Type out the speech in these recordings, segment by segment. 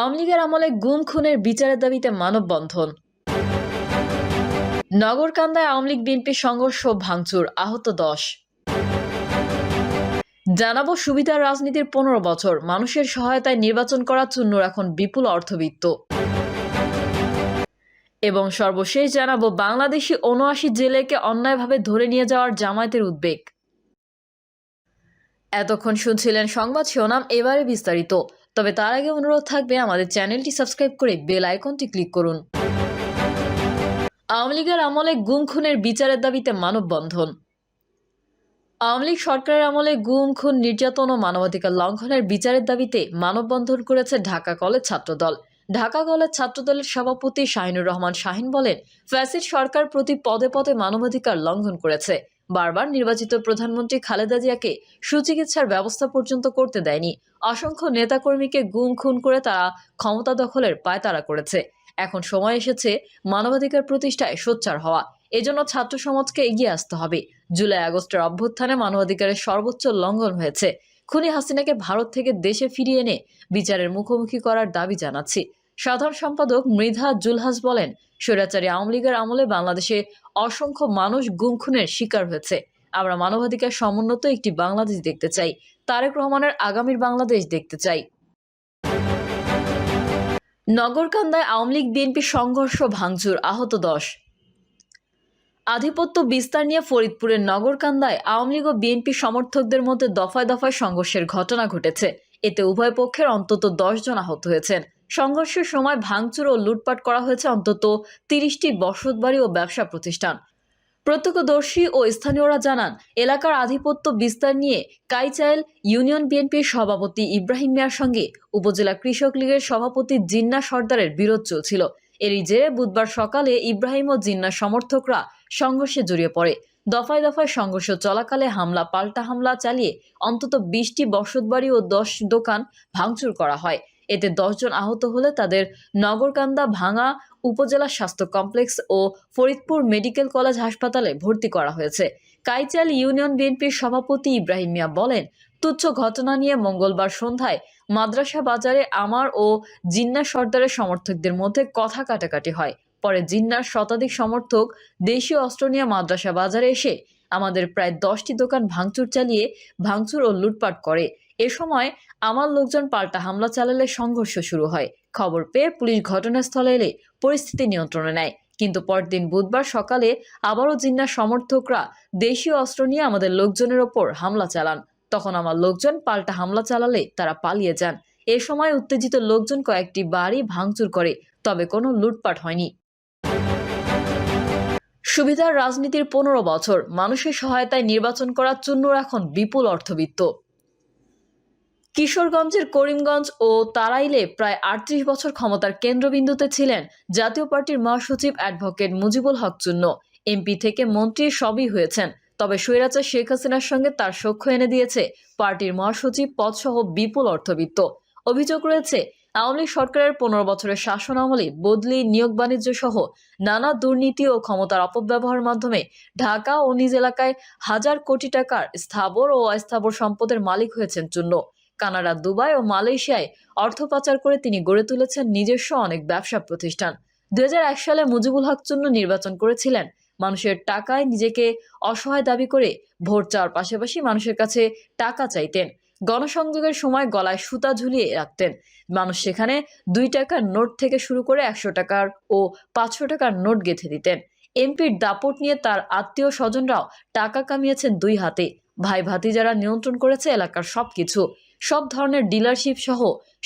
আওয়ামী লীগের আমলে গুম খুনের বিচারের দাবিতে মানববন্ধন। নগরকান্দায় আওয়ামী লীগ বিএনপি সংঘর্ষ, ভাঙচুর, আহত 10। জানাবো সুবিধার রাজনীতির 15 বছর, মানুষের সহায়তায় নির্বাচন করা চুন্নুর এখন বিপুল অর্থবিত্ত। এবং সর্বশেষ জানাবো বাংলাদেশি ৭৯ জেলেকে অন্যায়ভাবে ধরে নিয়ে যাওয়ার জামায়াতের উদ্বেগ। এতক্ষণ শুনছিলেন সংবাদ শিরোনাম, এবারে বিস্তারিত। তবে তার আগে অনুরোধ থাকবে আমাদের চ্যানেলটি সাবস্ক্রাইব করে বেল আইকনটি ক্লিক করুন। আওয়ামী লীগের আমলে গুম খুনের বিচারের দাবিতে মানববন্ধন। আওয়ামী লীগ সরকারের আমলে গুম খুন, নির্যাতন ও মানবাধিকার লঙ্ঘনের বিচারের দাবিতে মানববন্ধন করেছে ঢাকা কলেজ ছাত্রদল। ঢাকা কলেজ ছাত্রদলের সভাপতি শাহিনুর রহমান শাহিন বলেন, ফ্যাসিস্ট সরকার প্রতি পদে পদে মানবাধিকার লঙ্ঘন করেছে। বারবার নির্বাচিত প্রধানমন্ত্রী খালেদা জিয়াকে সুচিকিৎসার ব্যবস্থা পর্যন্ত করতে দেয়নি। অসংখ্য নেতাকর্মীকে গুম খুন করে তারা ক্ষমতা দখলের পায়তারা করেছে। এখন সময় এসেছে মানবাধিকার প্রতিষ্ঠায় সোচ্চার হওয়া। এজন্য ছাত্র সমাজকে এগিয়ে আসতে হবে। জুলাই আগস্টের অভ্যুত্থানে মানবাধিকারের সর্বোচ্চ লঙ্ঘন হয়েছে। খুনি হাসিনাকে ভারত থেকে দেশে ফিরিয়ে এনে বিচারের মুখোমুখি করার দাবি জানাচ্ছি। সাধারণ সম্পাদক মৃধা জুলহাস বলেন, স্বৈরাচারী আওয়ামী লীগের আমলে বাংলাদেশে অসংখ্য মানুষ গুম খুনের শিকার হয়েছে। আমরা মানবাধিকার সমুন্নত একটি বাংলাদেশ দেখতে চাই। তারেক রহমানের আগামীর বাংলাদেশ দেখতে চাই। নগরকান্দায় আওয়ামী লীগ বিএনপি সংঘর্ষ, ভাঙচুর, আহত 10। আধিপত্য বিস্তার নিয়ে ফরিদপুরের নগরকান্দায় আওয়ামী লীগ ও বিএনপি সমর্থকদের মধ্যে দফায় দফায় সংঘর্ষের ঘটনা ঘটেছে। এতে উভয় পক্ষের অন্তত 10 জন আহত হয়েছেন। সংঘর্ষের সময় ভাঙচুর ও লুটপাট করা হয়েছে অন্তত 30টি বসতবাড়ি ও ব্যবসা প্রতিষ্ঠান। প্রত্যক্ষদর্শী ও স্থানীয়রা জানান, এলাকার আধিপত্য বিস্তার নিয়ে কাইচাইল ইউনিয়ন বিএনপির সভাপতি ইব্রাহিম মিয়ার সঙ্গে উপজেলা কৃষক লীগের সভাপতি জিন্না সর্দারের বিরোধ চলছিল। এরই জেরে বুধবার সকালে ইব্রাহিম ও জিন্না সমর্থকরা সংঘর্ষে জড়িয়ে পড়ে। দফায় দফায় সংঘর্ষ চলাকালে হামলা পাল্টা হামলা চালিয়ে অন্তত 20টি বসতবাড়ি ও 10 দোকান ভাঙচুর করা হয়। এতে 10 জন আহত হলে তাদের নগরকান্দা ভাঙা উপজেলা স্বাস্থ্য কমপ্লেক্স ও ফরিদপুর মেডিকেল কলেজ হাসপাতালে ভর্তি করা হয়েছে। কাইচাল ইউনিয়ন বিএনপির সভাপতি ইব্রাহিম মিয়া বলেন, তুচ্ছ ঘটনা নিয়ে মঙ্গলবার সন্ধ্যায় মাদ্রাসা বাজারে আমার ও জিন্না সর্দারের সমর্থকদের মধ্যে কথা কাটাকাটি হয়। পরে জিন্নার শতাধিক সমর্থক দেশীয় অস্ত্র নিয়ে মাদ্রাসা বাজারে এসে আমাদের প্রায় 10টি দোকান ভাঙচুর ও লুটপাট করে। এ সময় আমার লোকজন পাল্টা হামলা চালালে সংঘর্ষ শুরু হয়। খবর পেয়ে পুলিশ ঘটনাস্থলে এলে পরিস্থিতি নিয়ন্ত্রণে নেয়। কিন্তু পরদিন বুধবার সকালে আবারও জিন্নার সমর্থকরা দেশীয় অস্ত্র নিয়ে আমাদের লোকজনের ওপর হামলা চালান। তখন আমার লোকজন পাল্টা হামলা চালালে তারা পালিয়ে যান। এ সময় উত্তেজিত লোকজন কয়েকটি বাড়ি ভাঙচুর করে, তবে কোনো লুটপাট হয়নি। সুবিধার রাজনীতির 15 বছর, মানুষের সহায়তায় নির্বাচন করা চুন্নুর এখন বিপুল অর্থবিত্ত। কিশোরগঞ্জের করিমগঞ্জ ও তাড়াইলে প্রায় 38 বছর ক্ষমতার কেন্দ্রবিন্দুতে ছিলেন জাতীয় পার্টির মহাসচিব অ্যাডভোকেট মুজিবুল হক চুন্নু। এমপি থেকে মন্ত্রী সবই হয়েছেন, তবে স্বৈরাচার শেখ হাসিনার সঙ্গে তার সখ্য এনে দিয়েছে পার্টির মহাসচিব পদসহ বিপুল অর্থবিত্ত। অভিযোগ রয়েছে, আওয়ামী লীগ সরকারের 15 বছরের শাসন আমলে বদলি, নিয়োগ বাণিজ্য সহ নানা দুর্নীতি ও ক্ষমতার অপব্যবহারের মাধ্যমে ঢাকা ও নিজ এলাকায় হাজার কোটি টাকার স্থাবর ও অস্থাবর সম্পদের মালিক হয়েছেন চুন্নু। কানাডা, দুবাই ও মালয়েশিয়ায় অর্থ পাচার করে তিনি গড়ে তুলেছেন নিজস্ব অনেক ব্যবসা প্রতিষ্ঠান। 2001 সালে মুজিবুল হক চুন্নু নির্বাচন করেছিলেন। মানুষের টাকায় নিজেকে অসহায় দাবি করে ভোট চাওয়ার পাশাপাশি মানুষের কাছে টাকা চাইতেন। গণসংযোগের সময় গলায় সুতা ঝুলিয়ে রাখতেন। মানুষ সেখানে 2 টাকার নোট থেকে শুরু করে 100 টাকার ও 500 টাকার নোট গেঁথে দিতেন। এমপির দাপট নিয়ে তার আত্মীয় স্বজনরাও টাকা কামিয়েছেন 2 হাতে। ভাই ভাতিজারা নিয়ন্ত্রণ করেছে এলাকার সবকিছু। সব ধরনের ডিলারশিপ সহ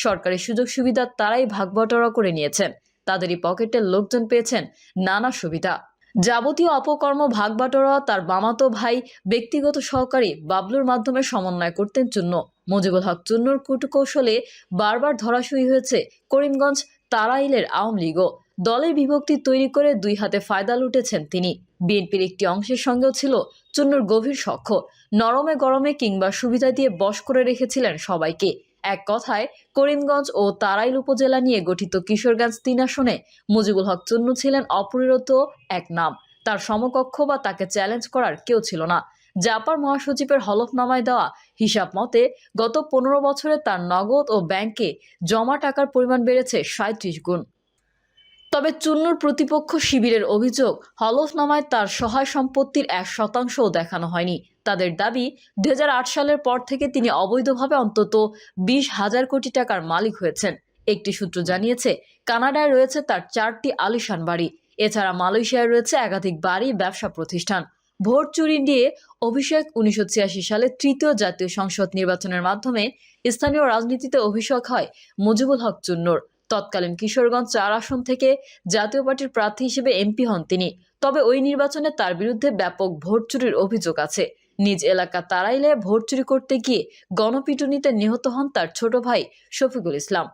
সরকারি সুযোগ সুবিধা তারাই ভাগবটোয়ারা করে নিয়েছেন। তাদেরই পকেটের লোকজন পেয়েছেন নানা সুবিধা। যাবতীয় অপকর্ম ভাগবাটোয়ারা তার মামাতো ভাই ব্যক্তিগত সহকারী বাবলুর মাধ্যমে সমন্বয় করতেন চুন্নু। মুজিবুল হক চুন্নুর কূটকৌশলে বারবার ধরাশয়ী হয়েছে করিমগঞ্জ, তাড়াইলের আওয়ামী লীগও। দলের বিভক্তি তৈরি করে 2 হাতে ফায়দা লুটেছেন তিনি। বিএনপির একটি অংশের সঙ্গেও ছিল চুন্নুর গভীর সখ্য। নরমে গরমে কিংবা সুবিধা দিয়ে বশ করে রেখেছিলেন সবাইকে। এক কথায় করিমগঞ্জ ও তাড়াইল উপজেলা নিয়ে গঠিত কিশোরগঞ্জ 3 আসনে মুজিবুল হক চুন্নু ছিলেন অপরিণত এক নাম। তার সমকক্ষ বা তাকে চ্যালেঞ্জ করার কেউ ছিল না। জাপার মহাসচিবের হলফনামায় দেওয়া হিসাব মতে গত 15 বছরে তার নগদ ও ব্যাংকে জমা টাকার পরিমাণ বেড়েছে 37 গুণ। তবে চুন্নুর প্রতিপক্ষ শিবিরের অভিযোগ, হলফনামায় তার সহায় সম্পত্তির 1% দেখানো হয়নি। তাদের দাবি, 2008 সালের পর থেকে তিনি অবৈধভাবে অন্তত 20,000 কোটি টাকার মালিক হয়েছেন। একটি সূত্র জানিয়েছে, কানাডায় রয়েছে তার 4টি আলিশান বাড়ি। এছাড়া মালয়েশিয়ায় রয়েছে একাধিক বাড়ি, ব্যবসা প্রতিষ্ঠান। ভোট চুরি নিয়ে অভিষেক 1986 সালে তৃতীয় জাতীয় সংসদ নির্বাচনের মাধ্যমে স্থানীয় রাজনীতিতে অভিষেক হয় মুজিবুল হক চুন্নুর। তৎকালীন কিশোরগঞ্জ 4 আসন থেকে জাতীয় পার্টির প্রার্থী হিসেবে এমপি হন তিনি। তবে ওই নির্বাচনে তার বিরুদ্ধে ব্যাপক ভোট চুরির অভিযোগ আছে। নিজ এলাকা তারাইলে ভোট চুরি করতে গিয়ে গণপিটুনিতে নিহত হন তার ছোট ভাই শফিকুল ইসলাম।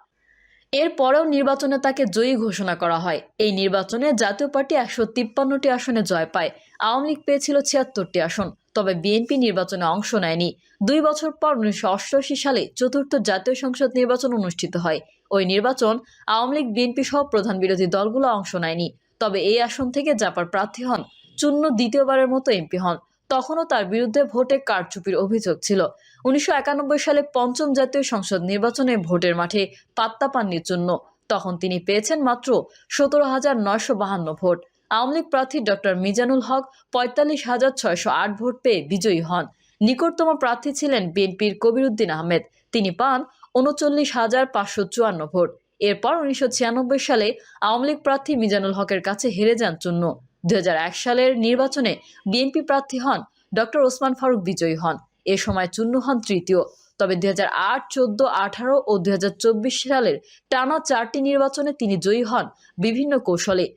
এরপরেও নির্বাচনে তাকে জয়ী ঘোষণা করা হয়। এই নির্বাচনে জাতীয় পার্টি 153টি আসনে জয় পায়। আওয়ামী লীগ পেয়েছিল 76টি আসন। তবে বিএনপি নির্বাচনে অংশ নেয়নি। 2 বছর পর 1988 সালে চতুর্থ জাতীয় সংসদ নির্বাচন অনুষ্ঠিত হয়। ওই নির্বাচন আওয়ামী লীগ, বিএনপি সহ প্রধান বিরোধী দলগুলো অংশ নেয়নি। তবে এই আসন থেকে জাপার প্রার্থী হন চুন্নু, দ্বিতীয়বারের মতো এমপি হন। তখনও তার বিরুদ্ধে ভোটে কারচুপির অভিযোগ ছিল। 1991 সালে পঞ্চম জাতীয় সংসদ নির্বাচনে ভোটের মাঠে পাত্তা পাননি চুন্নু। তখন তিনি পেয়েছেন মাত্র 17,952 ভোট। আওয়ামী লীগ প্রার্থী ডক্টর মিজানুল হক 45,608 ভোট পেয়ে বিজয়ী হন। নিকটতম প্রার্থী ছিলেন বিএনপির কবিরউদ্দিন আহমেদ। তিনি পান 39,554 ভোট। এরপর 1996 সালে আওয়ামী লীগ প্রার্থী মিজানুল হকের কাছে হেরে যান চুন্নু। 2001 সালের নির্বাচনে বিএনপি প্রার্থী হন ডক্টর ওসমান ফারুক, বিজয়ী হন। এ সময় চুন্নু হন তৃতীয়। তবে 2008, 14, 18 ও 2024 সালের টানা 4টি নির্বাচনে তিনি জয়ী হন বিভিন্ন কৌশলে।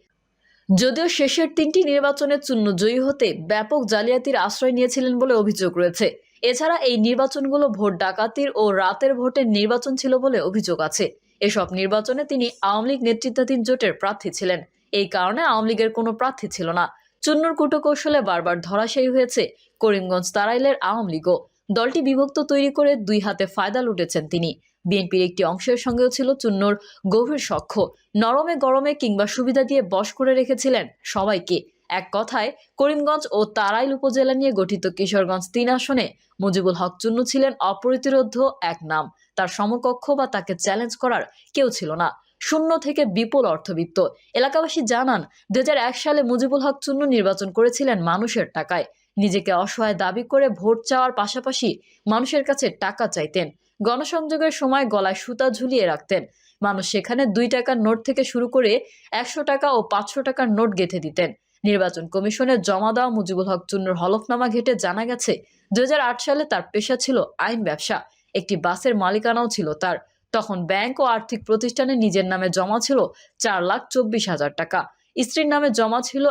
যদিও শেষের 3টি নির্বাচনে চুন্নু জয়ী হতে ব্যাপক জালিয়াতির আশ্রয় নিয়েছিলেন বলে অভিযোগ রয়েছে। এছাড়া এই নির্বাচনগুলো ভোট ডাকাতির ও রাতের ভোটের নির্বাচন ছিল বলে অভিযোগ আছে। এসব নির্বাচনে তিনি আওয়ামী লীগ নেতৃত্বাধীন জোটের প্রার্থী ছিলেন। এই কারণে আওয়ামী লীগের কোনো প্রার্থী ছিল না। চুন্নুর কূটকৌশলে বারবার ধরাশায়ী হয়েছে করিমগঞ্জ, তারাইলের আওয়ামী লীগও। দলটি বিভক্ত তৈরি করে 2 হাতে ফায়দা লুটেছেন তিনি। বিএনপির একটি অংশের সঙ্গেও ছিল চুন্নুর গভীর সখ্য। নরমে গরমে কিংবা সুবিধা দিয়ে বশ করে রেখেছিলেন সবাইকে। এক কথায়, করিমগঞ্জ ও তারাইল উপজেলা নিয়ে গঠিত কিশোরগঞ্জ 3 আসনে মুজিবুল হক চুন্নু ছিলেন অপ্রতিরোধ্য এক নাম। তার সমকক্ষ বা তাকে চ্যালেঞ্জ করার কেউ ছিল না। শূন্য থেকে বিপুল অর্থবিত্ত। এলাকাবাসী জানান, 2001 সালে মুজিবুল হক চুন্নু নির্বাচন করেছিলেন মানুষের টাকায়। নিজেকে অসহায় দাবি করে ভোট চাওয়ার পাশাপাশি মানুষের কাছে টাকা চাইতেন। গণসংযোগের সময় গলায় সুতা ঝুলিয়ে রাখতেন। মানুষ সেখানে 2 টাকার নোট থেকে শুরু করে 100 টাকা ও 500 টাকার নোট গেঁথে দিতেন। নির্বাচন কমিশনে জমা দেওয়া মুজিবুল হক চুন্নুর হলফনামা ঘেঁটে জানা গেছে, 2008 সালে তার পেশা ছিল আইন ব্যবসা। একটি বাসের মালিকানাও ছিল তার। তখন ব্যাংক ও আর্থিক প্রতিষ্ঠানে নিজের নামে জমা ছিল 4,24,000 টাকা। স্ত্রীর নামে জমা ছিল